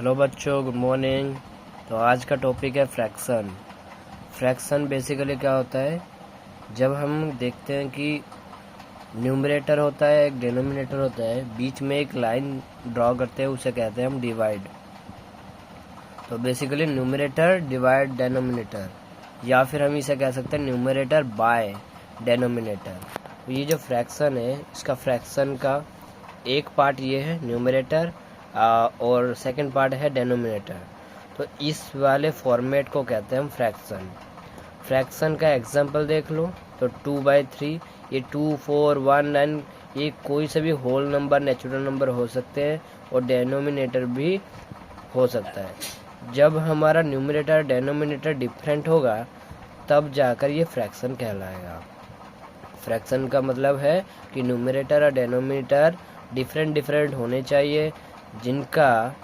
Hello बच्चों, good morning. तो आज का टॉपिक है फ्रैक्शन। फ्रैक्शन बेसिकली क्या होता है, जब हम देखते हैं कि न्यूमरेटर होता है, एक डिनोमिनेटर होता है, बीच में एक लाइन ड्रॉ करते हैं, उसे कहते हैं हम डिवाइड। तो बेसिकली न्यूमरेटर डिवाइड डिनोमिनेटर, या फिर हम इसे कह सकते हैं न्यूमरेटर बाय डिनोमिनेटर। तो ये जो फ्रैक्शन है, इसका फ्रैक्शन का एक पार्ट ये है न्यूमरेटर और सेकंड पार्ट है डिनोमिनेटर। तो इस वाले फॉर्मेट को कहते हैं हम फ्रैक्शन। फ्रैक्शन का एग्जांपल देख लो तो 2/3, ये 2, 4, 1, 9, ये कोई से भी होल नंबर, नेचुरल नंबर हो सकते हैं और डिनोमिनेटर भी हो सकता है। जब हमारा न्यूमरेटर डिनोमिनेटर डिफरेंट होगा तब जाकर ये फ्रैक्शन कहलाएगा। फ्रैक्शन का मतलब है कि न्यूमरेटर और डिनोमिनेटर डिफरेंट होने चाहिए, जिनका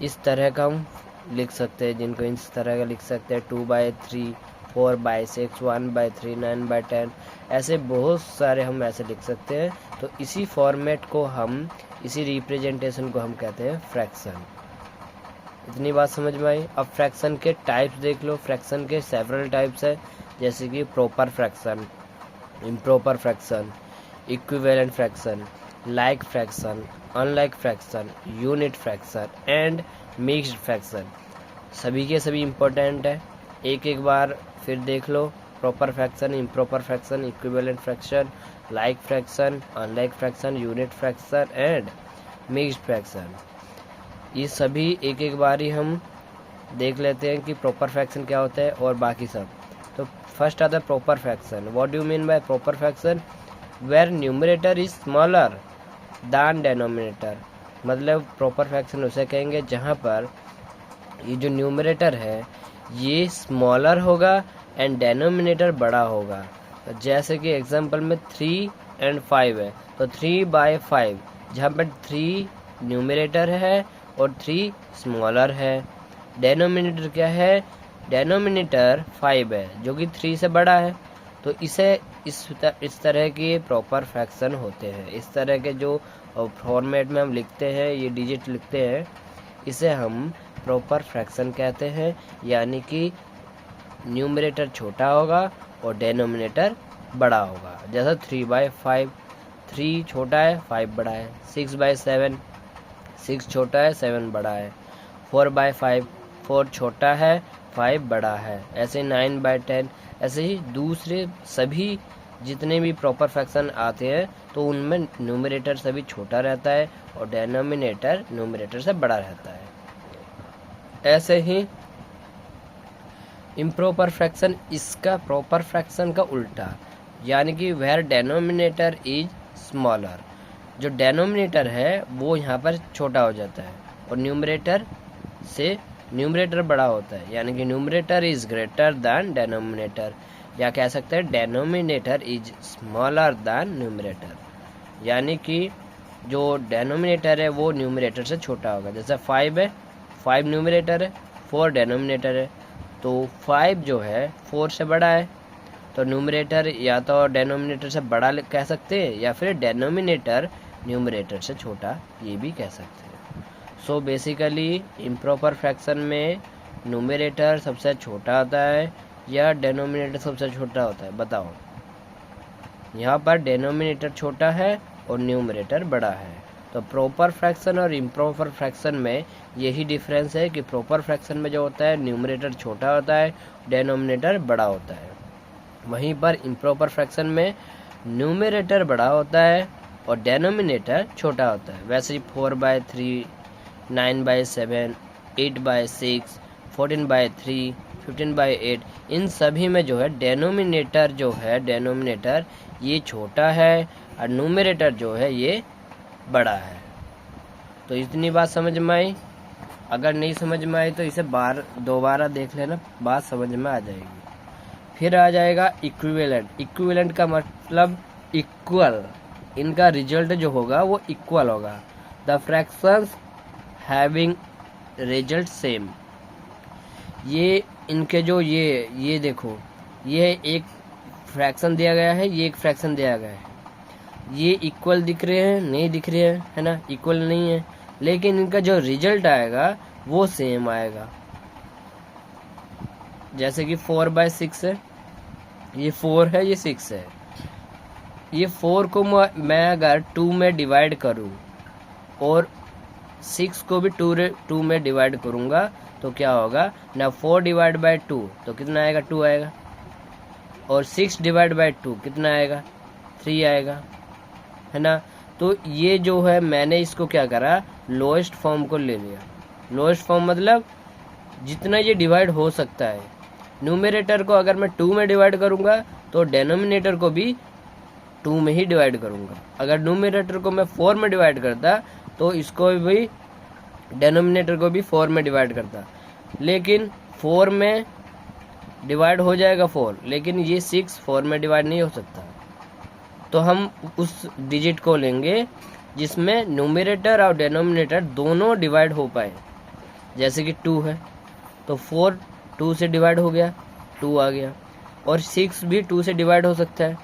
इस तरह का हम लिख सकते हैं, जिनको इस तरह का लिख सकते हैं 2/3, 4/6, 1/3, 9/10, ऐसे बहुत सारे हम ऐसे लिख सकते हैं। तो इसी फॉर्मेट को हम, इसी रिप्रेजेंटेशन को हम कहते हैं फ्रैक्शन। इतनी बात समझ में आई। अब फ्रैक्शन के टाइप्स देख लो। फ्रैक्शन के सेवरल टाइप्स है, जैसे कि proper fraction, improper fraction, equivalent fraction, like fraction, unlike fraction, unit fraction and mixed fraction. सभी के सभी इम्पोर्टेंट है, एक एक बार फिर देख लो। Proper fraction, improper fraction, equivalent fraction, like fraction, unlike fraction, unit fraction and mixed fraction. ये सभी एक एक बार ही हम देख लेते हैं कि प्रॉपर फ्रैक्शन क्या होता है और बाकी सब। तो फर्स्ट आता है proper fraction. What do you mean by proper fraction? Where numerator is smaller than denominator. मतलब प्रॉपर फ्रैक्शन उसे कहेंगे जहाँ पर ये जो न्यूमरेटर है ये स्मॉलर होगा एंड डिनोमिनेटर बड़ा होगा। जैसे कि एग्जांपल में 3 और 5 है, तो 3/5, जहाँ पर 3 न्यूमरेटर है और 3 स्मॉलर है। डिनोमिनेटर क्या है? डिनोमिनेटर 5 है जो कि 3 से बड़ा है। तो इसे इस तरह के प्रॉपर फ्रैक्शन होते हैं। इस तरह के जो फॉर्मेट में हम लिखते हैं, ये डिजिट लिखते हैं, इसे हम प्रॉपर फ्रैक्शन कहते हैं। यानी कि न्यूमरेटर छोटा होगा और डिनोमिनेटर बड़ा होगा। जैसा 3/5, 3 छोटा है, 5 बड़ा है। 6/7, 6 छोटा है, 7 बड़ा है। 4/5, 4 छोटा है, 5 बड़ा है। ऐसे 9/10, ऐसे ही दूसरे सभी जितने भी प्रॉपर फ्रैक्शन आते हैं तो उनमें न्यूमरेटर सभी छोटा रहता है और डिनोमिनेटर न्यूमरेटर से बड़ा रहता है। ऐसे ही इम्प्रॉपर फ्रैक्शन, इसका प्रॉपर फ्रैक्शन का उल्टा, यानी कि वेयर डिनोमिनेटर इज स्मॉलर। जो डिनोमिनेटर है वो यहाँ पर छोटा हो जाता है और न्यूमरेटर बड़ा होता है, यानी कि numerator is greater than denominator, या कह सकते हैं denominator is smaller than numerator. यानी कि जो डिनोमिनेटर है वो न्यूमरेटर से छोटा होगा। जैसे 5 है, 5 न्यूमरेटर है, 4 डिनोमिनेटर है, तो 5 जो है 4 से बड़ा है। तो न्यूमरेटर या तो डिनोमिनेटर से बड़ा कह सकते हैं, या फिर डिनोमिनेटर न्यूमरेटर से छोटा, ये भी कह सकते हैं। सो बेसिकली इम्प्रॉपर फ्रैक्शन में न्यूमरेटर सबसे छोटा होता है या डिनोमिनेटर सबसे छोटा होता है? बताओ। यहाँ पर डिनोमिनेटर छोटा है और न्यूमरेटर बड़ा है। तो प्रॉपर फ्रैक्शन और इम्प्रॉपर फ्रैक्शन में यही डिफरेंस है कि प्रॉपर फ्रैक्शन में जो होता है न्यूमरेटर छोटा होता है, डिनोमिनेटर बड़ा होता है। वहीं पर इम्प्रॉपर फ्रैक्शन में न्यूमरेटर बड़ा होता है और डिनोमिनेटर छोटा होता है। वैसे ही 4/3, 9/7, 8/6, 14/3, 15/8, इन सभी में जो है डिनोमिनेटर ये छोटा है और न्यूमरेटर जो है ये बड़ा है। तो इतनी बात समझ में आई। अगर नहीं समझ में आई तो इसे दोबारा देख लेना, बात समझ में आ जाएगी। फिर आ जाएगा इक्विवेलेंट। इक्विवेलेंट का मतलब इक्वल, इनका रिजल्ट जो होगा वो इक्वल होगा। The fractions having result same. ये इनके जो ये देखो, ये एक फ्रैक्शन दिया गया है, ये एक फ्रैक्शन दिया गया है, ये इक्वल दिख रहे हैं? नहीं दिख रहे हैं, है ना, इक्वल नहीं है। लेकिन इनका जो रिजल्ट आएगा वो सेम आएगा। जैसे कि 4/6 है, ये 4 है, ये 6 है। ये 4 को मैं अगर 2 में डिवाइड करूं और 6 को भी 2 में डिवाइड करूंगा तो क्या होगा ना, 4 डिवाइड बाई 2 तो कितना आएगा, 2 आएगा, और 6 डिवाइड बाई 2 कितना आएगा, 3 आएगा, है ना। तो ये जो है मैंने इसको क्या करा, लोएस्ट फॉर्म को ले लिया। लोएस्ट फॉर्म मतलब जितना ये डिवाइड हो सकता है। न्यूमरेटर को अगर मैं 2 में डिवाइड करूंगा तो डेनोमिनेटर को भी 2 में ही डिवाइड करूंगा। अगर न्यूमरेटर को मैं 4 में डिवाइड करता तो इसको भी, डेनोमिनेटर को भी 4 में डिवाइड करता। लेकिन 4 में डिवाइड हो जाएगा 4, लेकिन ये 6 4 में डिवाइड नहीं हो सकता। तो हम उस डिजिट को लेंगे जिसमें न्यूमरेटर और डेनोमिनेटर दोनों डिवाइड हो पाए। जैसे कि 2 है तो 4 2 से डिवाइड हो गया, 2 आ गया, और 6 भी 2 से डिवाइड हो सकता है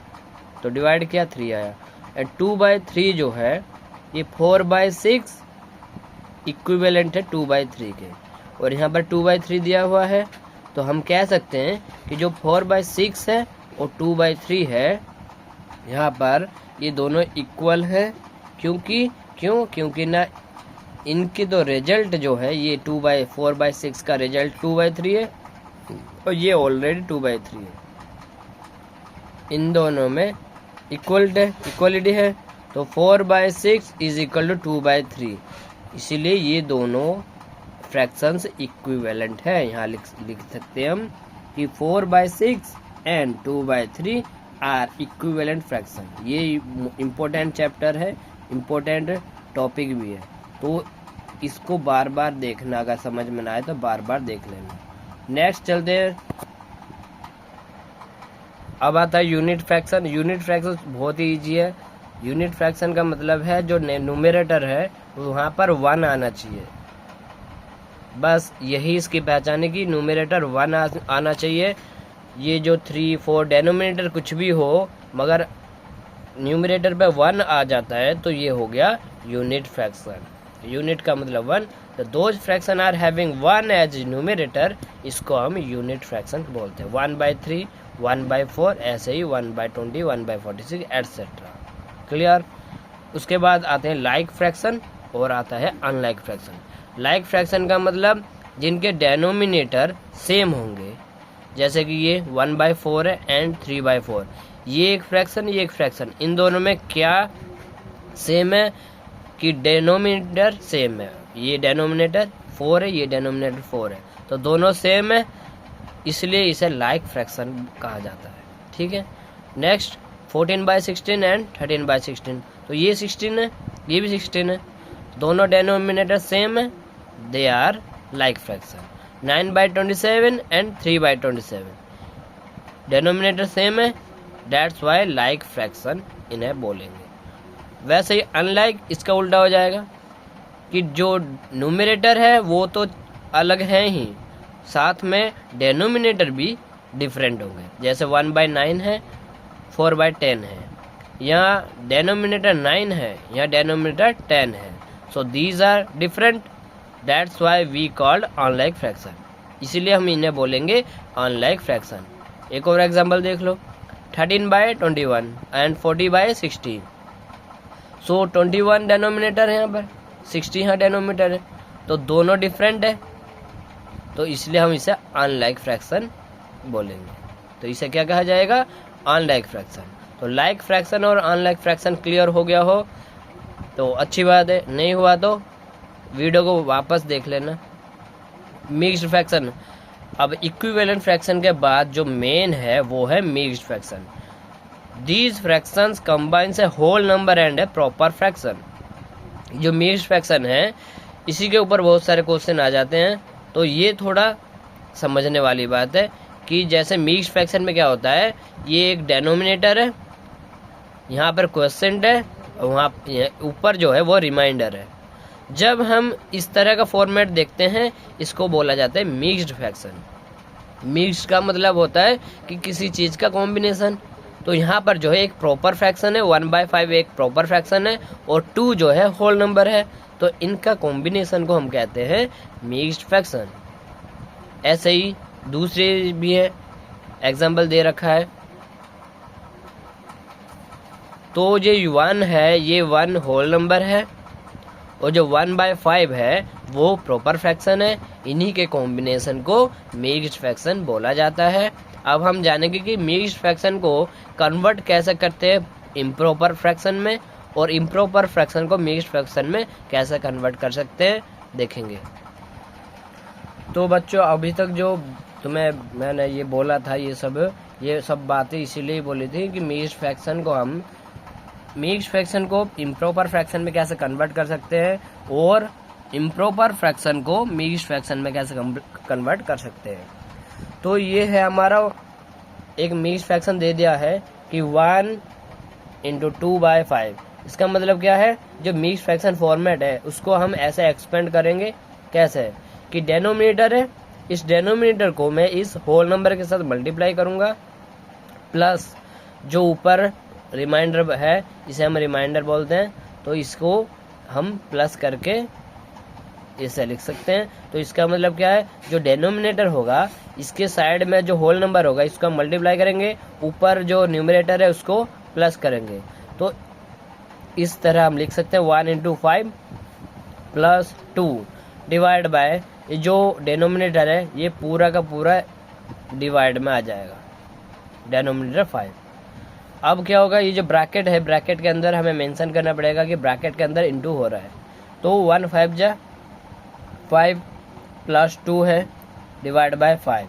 तो डिवाइड किया, 3 आया। और 2/3 जो है ये 4/6 इक्विवेलेंट है 2/3 के, और यहाँ पर 2/3 दिया हुआ है। तो हम कह सकते हैं कि जो 4/6 है और 2/3 है, यहाँ पर ये दोनों इक्वल है। क्योंकि ना इनकी तो रिजल्ट जो है ये 4/6 का रिजल्ट 2/3 है और ये ऑलरेडी 2/3 है। इन दोनों में इक्वलिटी है तो 4/6 इज इक्वल टू 2/3, इसीलिए ये दोनों फ्रैक्शंस इक्विवेलेंट है। यहाँ लिख सकते हैं हम कि 4/6 एंड 2/3 आर इक्विवेलेंट फ्रैक्शन। ये इम्पोर्टेंट चैप्टर है, इम्पोर्टेंट टॉपिक भी है, तो इसको बार बार देखना, अगर समझ में ना आए तो बार बार देख लेना। नेक्स्ट चलते हैं, अब आता है यूनिट फ्रैक्शन। यूनिट फ्रैक्शन बहुत ही ईजी है। यूनिट फ्रैक्शन का मतलब है जो न्यूमरेटर है वहाँ पर 1 आना चाहिए, बस यही इसकी पहचान है कि न्यूमरेटर 1 आना चाहिए। ये जो 3 4 डेनोमिनेटर कुछ भी हो, मगर न्यूमरेटर पे 1 आ जाता है तो ये हो गया यूनिट फ्रैक्शन। यूनिट का मतलब 1, तो those fraction are having 1 as numerator, इसको हम यूनिट फ्रैक्शन बोलते हैं। 1/3, 1/4, ऐसे ही 1/20, 1/46 एटसेट्रा। क्लियर। उसके बाद आते हैं लाइक फ्रैक्शन और आता है अनलाइक फ्रैक्शन। लाइक फ्रैक्शन का मतलब जिनके डेनोमिनेटर सेम होंगे, जैसे कि ये 1/4 है एंड 3/4, ये एक फ्रैक्शन, ये एक फ्रैक्शन। इन दोनों में क्या सेम है कि डेनोमिनेटर सेम है। ये डेनोमिनेटर 4 है, ये डेनोमिनेटर 4 है, तो दोनों सेम है, इसलिए इसे लाइक फ्रैक्शन कहा जाता है। ठीक है। नेक्स्ट 14/16 एंड 13/16, तो ये 16 है, ये भी 16 है, दोनों डेनोमिनेटर सेम है, they are like fraction. 9/27 and 3/27, denominator same है, दैट्स वाई लाइक फ्रैक्शन इन्हें बोलेंगे। वैसे ही अनलाइक इसका उल्टा हो जाएगा कि जो न्यूमरेटर है वो तो अलग है ही, साथ में डेनोमिनेटर भी डिफरेंट होंगे। जैसे 1/9 है, 4/10 है, यहाँ डेनोमिनेटर 9 है, यहाँ डेनोमिनेटर 10 है, so these are different, that's why we called unlike fraction, इसीलिए हम इन्हें बोलेंगे अनलाइक फ्रैक्शन। एक और एग्जांपल देख लो, 13/21 एंड 40/60, सो 21 डेनोमिनेटर है यहाँ पर, 60 यहाँ डेनोमिनेटर है, तो दोनों डिफरेंट है, तो इसलिए हम इसे अनलाइक फ्रैक्शन बोलेंगे। तो इसे क्या कहा जाएगा, अनलाइक फ्रैक्शन। तो लाइक फ्रैक्शन और अनलाइक फ्रैक्शन क्लियर हो गया हो तो अच्छी बात है, नहीं हुआ तो वीडियो को वापस देख लेना। मिक्स्ड फ्रैक्शन, अब इक्विवेलेंट फ्रैक्शन के बाद जो मेन है वो है mixed fraction. These fractions combines a whole number and a proper fraction. जो मिक्स्ड फ्रैक्शन है इसी के ऊपर बहुत सारे क्वेश्चन आ जाते हैं, तो ये थोड़ा समझने वाली बात है कि जैसे मिक्स्ड फ्रैक्शन में क्या होता है, ये एक डेनोमिनेटर है, यहाँ पर क्वोशिएंट है, और वहाँ ऊपर जो है वो रिमाइंडर है। जब हम इस तरह का फॉर्मेट देखते हैं इसको बोला जाता है मिक्स्ड फ्रैक्शन। मिक्स्ड का मतलब होता है कि किसी चीज़ का कॉम्बिनेशन, तो यहाँ पर जो है एक प्रॉपर फ्रैक्शन है, 1/5 एक प्रॉपर फ्रैक्शन है और 2 जो है होल नंबर है, तो इनका कॉम्बिनेशन को हम कहते हैं मिक्स्ड फ्रैक्शन। ऐसे ही दूसरे भी है, एग्जाम्पल दे रखा है। तो जो 1 है ये 1 होल नंबर है और जो 1/5 है वो प्रॉपर फ्रैक्शन है। इन्हीं के कॉम्बिनेशन को मिक्स्ड फ्रैक्शन बोला जाता है। अब हम जानेंगे कि मिक्स्ड फ्रैक्शन को कन्वर्ट कैसे करते हैं इम्प्रॉपर फ्रैक्शन में, और इम्प्रॉपर फ्रैक्शन को मिक्स्ड फ्रैक्शन में कैसे कन्वर्ट कर सकते हैं देखेंगे। तो बच्चों अभी तक जो मैंने ये बोला था ये सब बातें इसीलिए बोली थी कि मिक्स्ड फ्रैक्शन को इम्प्रॉपर फ्रैक्शन में कैसे कन्वर्ट कर सकते हैं और इम्प्रॉपर फ्रैक्शन को मिक्स्ड फ्रैक्शन में कैसे कन्वर्ट कर सकते हैं। तो ये है हमारा एक मिक्स्ड फ्रैक्शन दे दिया है कि 1 × 2/5। इसका मतलब क्या है, जो मिक्स्ड फ्रैक्शन फॉर्मेट है उसको हम ऐसे एक्सपेंड करेंगे। कैसे कि डेनोमिनेटर है, इस डेनोमिनेटर को मैं इस होल नंबर के साथ मल्टीप्लाई करूंगा, प्लस जो ऊपर रिमाइंडर है इसे हम रिमाइंडर बोलते हैं, तो इसको हम प्लस करके इसे लिख सकते हैं। तो इसका मतलब क्या है, जो डेनोमिनेटर होगा इसके साइड में जो होल नंबर होगा इसको हम मल्टीप्लाई करेंगे, ऊपर जो न्यूमरेटर है उसको प्लस करेंगे। तो इस तरह हम लिख सकते हैं 1 × 5 + 2 डिवाइड बाय जो डेनोमिनेटर है ये पूरा का पूरा डिवाइड में आ जाएगा, डेनोमिनेटर 5। अब क्या होगा, ये जो ब्रैकेट है ब्रैकेट के अंदर हमें मेंशन करना पड़ेगा कि ब्रैकेट के अंदर इनटू हो रहा है। तो 1 5 जा 5 + 2 है डिवाइड बाय 5।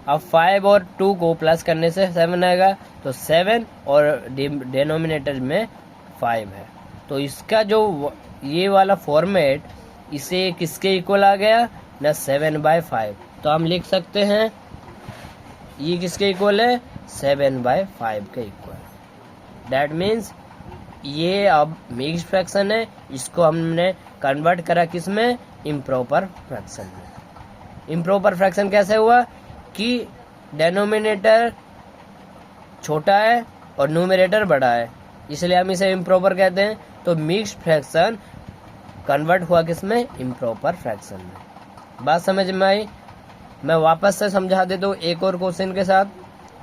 अब 5 और 2 को प्लस करने से 7 आएगा, तो 7 और डेनोमिनेटर में 5 है। तो इसका जो ये वाला फॉर्मेट इसे किसके इक्वल आ गया ना, 7/5। तो हम लिख सकते हैं ये किसके इक्वल है, 7/5 के इक्वल। दैट मीन्स ये अब मिक्स्ड फ्रैक्शन है, इसको हमने कन्वर्ट करा किस में, इम्प्रॉपर फ्रैक्शन में। इम्प्रॉपर फ्रैक्शन कैसे हुआ कि डेनोमिनेटर छोटा है और न्यूमरेटर बड़ा है, इसलिए हम इसे इम्प्रॉपर कहते हैं। तो मिक्स्ड फ्रैक्शन कन्वर्ट हुआ किस में, इम्प्रॉपर फ्रैक्शन में। बात समझ में आई? मैं वापस से समझा देता हूँ एक और क्वेश्चन के साथ।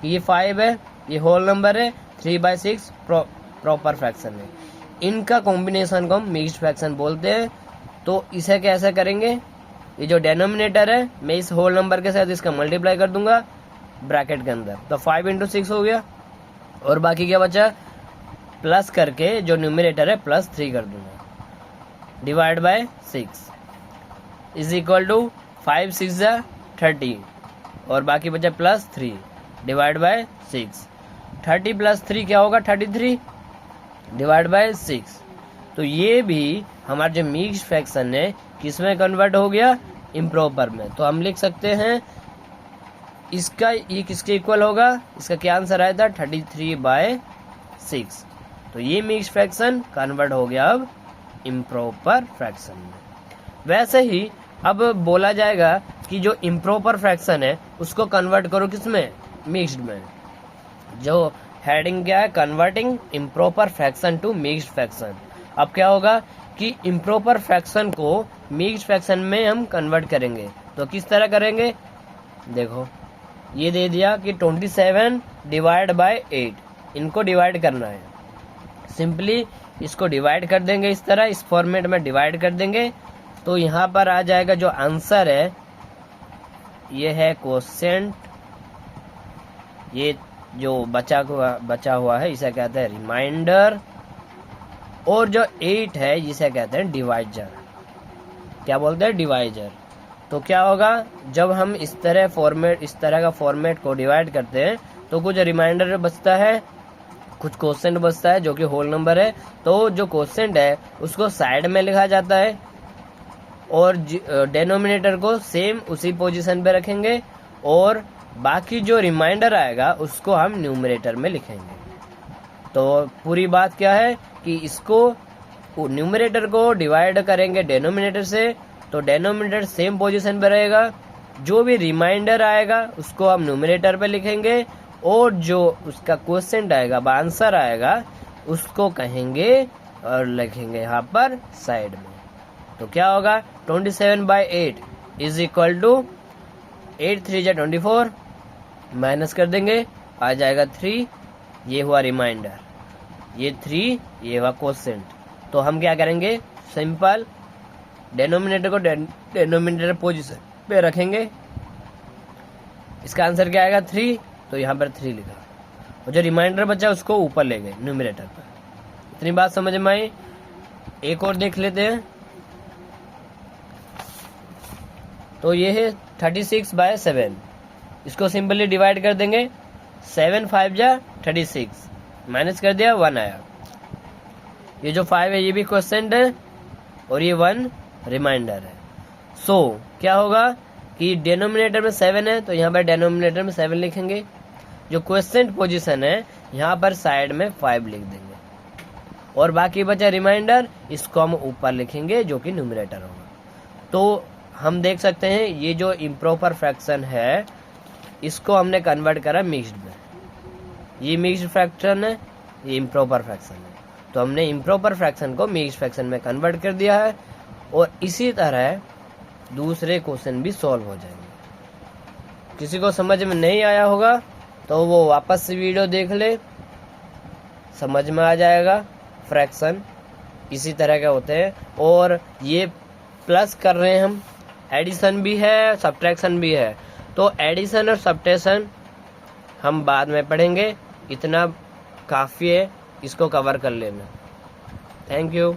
ये 5 है, ये होल नंबर है, 3/6 प्रॉपर फ्रैक्शन है। इनका कॉम्बिनेशन को हम मिक्स्ड फ्रैक्शन बोलते हैं। तो इसे कैसे करेंगे, ये जो डेनोमिनेटर है मैं इस होल नंबर के साथ इसका मल्टीप्लाई कर दूंगा ब्रैकेट के अंदर, तो 5 × 6 हो गया, और बाकी क्या बचा, प्लस करके जो न्यूमरेटर है +3 कर दूंगा divide by 6 is equal to 5 × 6 = 30 और बाकी बचा +3 डिवाइड बाय 6। 30 + 3 क्या होगा, 33 डिवाइड बाय 6। तो ये भी हमारा जो मिक्स्ड फ्रैक्शन है किस में कन्वर्ट हो गया, इम्प्रॉपर में। तो हम लिख सकते हैं इसका ये किसके इक्वल होगा, इसका क्या आंसर आया था, 33/6। तो ये मिक्स्ड फ्रैक्शन कन्वर्ट हो गया अब इम्प्रॉपर फ्रैक्शन में। वैसे ही अब बोला जाएगा कि जो इम्प्रॉपर फ्रैक्शन है उसको कन्वर्ट करो किसमें, मिक्स्ड में। जो हेडिंग क्या है, converting improper fraction to mixed fraction. अब क्या होगा कि इम्प्रॉपर फ्रैक्शन को मिक्स्ड फ्रैक्शन में हम कन्वर्ट करेंगे। तो किस तरह करेंगे, देखो ये दे दिया कि 27 डिवाइड बाय 8, इनको डिवाइड करना है। सिंपली इसको डिवाइड कर देंगे, इस तरह इस फॉर्मेट में डिवाइड कर देंगे। तो यहाँ पर आ जाएगा जो आंसर है, ये है क्वोशिएंट, ये जो बचा हुआ है इसे कहते हैं रिमाइंडर, और जो 8 है जिसे कहते हैं डिवाइजर। क्या बोलते हैं, डिवाइजर। तो क्या होगा, जब हम इस तरह का फॉर्मेट को डिवाइड करते हैं तो कुछ रिमाइंडर बचता है, कुछ क्वोशिएंट बचता है जो कि होल नंबर है। तो जो क्वोशिएंट है उसको साइड में लिखा जाता है और डेनोमिनेटर को सेम उसी पोजीशन पे रखेंगे, और बाकी जो रिमाइंडर आएगा उसको हम न्यूमरेटर में लिखेंगे। तो पूरी बात क्या है कि इसको न्यूमरेटर को डिवाइड करेंगे डेनोमिनेटर से, तो डेनोमिनेटर सेम पोजीशन पे रहेगा। जो भी रिमाइंडर आएगा उसको हम न्यूमरेटर पे लिखेंगे और जो उसका क्वेश्चन आएगा, आंसर आएगा, उसको कहेंगे और लिखेंगे यहाँ पर साइड में। तो क्या होगा, 27/8 इज इक्वल टू 8 3 जा 24, माइनस कर देंगे, आ जाएगा 3, ये हुआ रिमाइंडर, ये 3, ये हुआ क्वोशिएंट। तो हम क्या करेंगे, सिंपल डेनोमिनेटर को डेनोमिनेटर पोजीशन पे रखेंगे। इसका आंसर क्या आएगा 3, तो यहाँ पर 3 लिखा, और जो रिमाइंडर बचा उसको ऊपर ले गए न्यूमरेटर पर। इतनी बात समझ में आई। एक और देख लेते हैं। तो ये है 36/7, इसको सिंपली डिवाइड कर देंगे, 7 5 जा 36, माइनस कर दिया, 1 आया। ये जो 5 है ये भी क्वोशिएंट है और ये 1 रिमाइंडर है। सो क्या होगा कि डेनोमिनेटर में 7 है तो यहाँ पर डेनोमिनेटर में 7 लिखेंगे, जो क्वोशिएंट पोजीशन है यहाँ पर साइड में 5 लिख देंगे, और बाकी बचा रिमाइंडर, इसको हम ऊपर लिखेंगे जो कि न्यूमरेटर होगा। तो हम देख सकते हैं ये जो इम्प्रॉपर फ्रैक्शन है इसको हमने कन्वर्ट करा मिक्स्ड में। ये मिक्स्ड फ्रैक्शन है, ये इम्प्रॉपर फ्रैक्शन है, तो हमने इम्प्रॉपर फ्रैक्शन को मिक्स्ड फ्रैक्शन में कन्वर्ट कर दिया है। और इसी तरह दूसरे क्वेश्चन भी सॉल्व हो जाएंगे। किसी को समझ में नहीं आया होगा तो वो वापस से वीडियो देख ले, समझ में आ जाएगा। फ्रैक्शन इसी तरह के होते हैं, और ये प्लस कर रहे हैं हम, एडिशन भी है सब्ट्रैक्शन भी है। तो एडिशन और सब्ट्रैक्शन हम बाद में पढ़ेंगे, इतना काफ़ी है, इसको कवर कर लेना। Thank you.